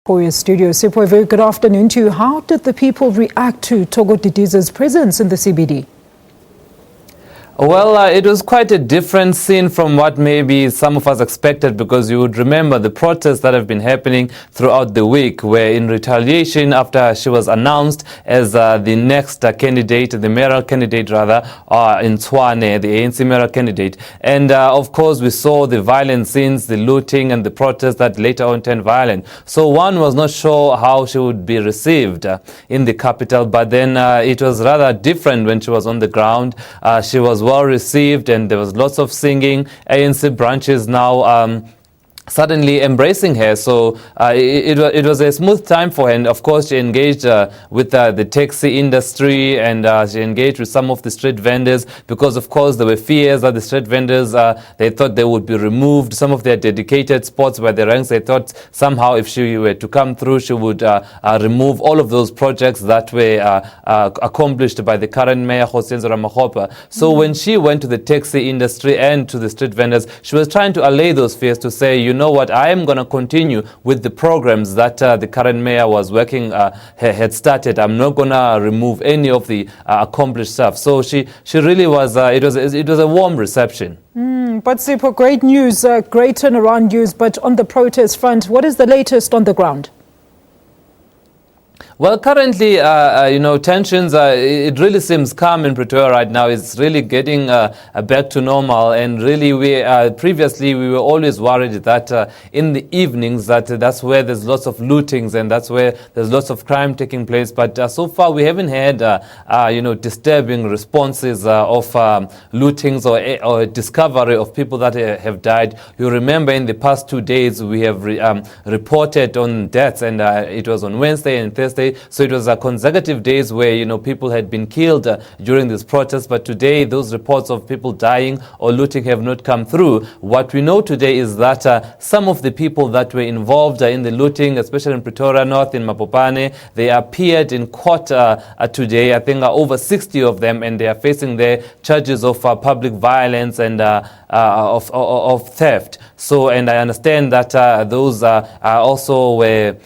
Pretoria studio. Sipho, a very good afternoon to you. How did the people react to Thoko Didiza's presence in the CBD? Well, it was quite a different scene from what maybe some of us expected, because you would remember the protests that have been happening throughout the week were in retaliation after she was announced as the next candidate, the mayoral candidate rather, in Tswane, the ANC mayoral candidate. And of course, we saw the violent scenes, the looting and the protests that later on turned violent. So one was not sure how she would be received in the capital, but then it was rather different when she was on the ground. She was well received and there was lots of singing. ANC branches now suddenly embracing her, so it was a smooth time for her. And of course she engaged with the taxi industry, and she engaged with some of the street vendors, because of course there were fears that the street vendors, they thought they would be removed, some of their dedicated spots by the ranks. They thought somehow if she were to come through, she would remove all of those projects that were accomplished by the current mayor, So when she went to the taxi industry and to the street vendors, she was trying to allay those fears, to say, you know what, I am going to continue with the programs that the current mayor was working, had started. I'm not going to remove any of the accomplished stuff. So she really was, it was a warm reception. But Sipho, great news, great turnaround news. But on the protest front, what is the latest on the ground? Well, currently, tensions, it really seems calm in Pretoria right now. It's really getting back to normal. And really, previously, we were always worried that in the evenings, that's where there's lots of lootings and that's where there's lots of crime taking place. But so far, we haven't had, disturbing responses of lootings or discovery of people that have died. You remember in the past 2 days, we have reported on deaths, and it was on Wednesday and Thursday. So it was consecutive days where, people had been killed during this protest. But today, those reports of people dying or looting have not come through. What we know today is that some of the people that were involved in the looting, especially in Pretoria North, in Mapopane, they appeared in court today. I think over 60 of them, and they are facing their charges of public violence and of theft. So, and I understand that those also were...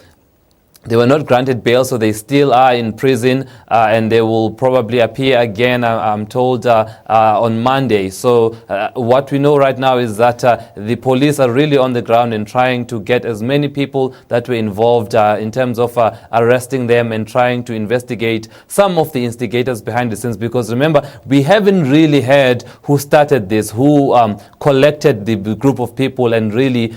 They were not granted bail, so they still are in prison, and they will probably appear again, I'm told, on Monday. So what we know right now is that the police are really on the ground and trying to get as many people that were involved in terms of arresting them and trying to investigate some of the instigators behind the scenes. Because remember, we haven't really heard who started this, who collected the group of people and really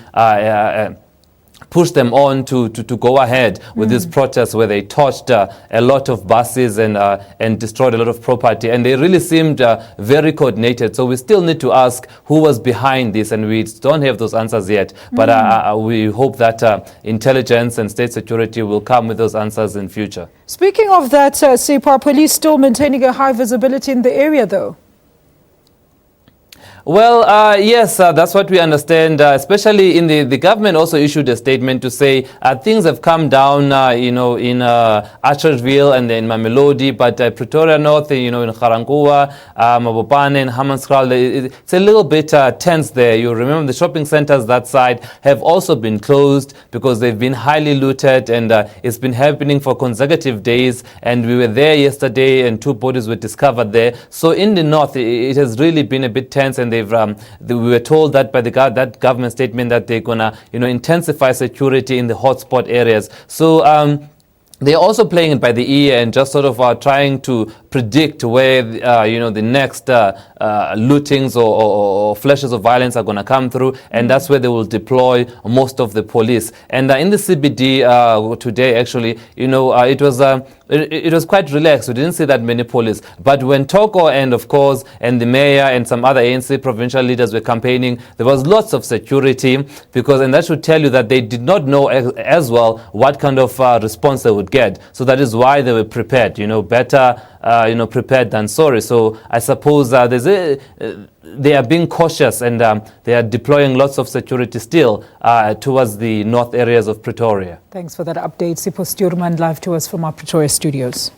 push them on to go ahead with this protest, where they torched a lot of buses and destroyed a lot of property. And they really seemed very coordinated. So we still need to ask who was behind this, and we don't have those answers yet. But we hope that intelligence and state security will come with those answers in future. Speaking of that, Sipho, police still maintaining a high visibility in the area, though? Well, yes, that's what we understand, especially in the government also issued a statement to say things have come down, in Archerville and in Mamelodi, but Pretoria North, in Garankuwa, Mapopane and Hammanskraal, it's a little bit tense there. You remember the shopping centers that side have also been closed because they've been highly looted, and it's been happening for consecutive days. And we were there yesterday and 2 bodies were discovered there. So in the north, it has really been a bit tense, and we were told that by that government statement that they're gonna intensify security in the hotspot areas. So they're also playing it by the ear and just sort of trying to predict where the next lootings or flashes of violence are going to come through, and that's where they will deploy most of the police. And in the CBD today, actually, it was quite relaxed. We didn't see that many police. But when Thoko and the mayor and some other ANC provincial leaders were campaigning, there was lots of security, and that should tell you that they did not know as well what kind of response they would get. So that is why they were prepared, better prepared than sorry. So I suppose they are being cautious, and they are deploying lots of security still towards the north areas of Pretoria. Thanks for that update. Sipho Stuurman live to us from our Pretoria studios.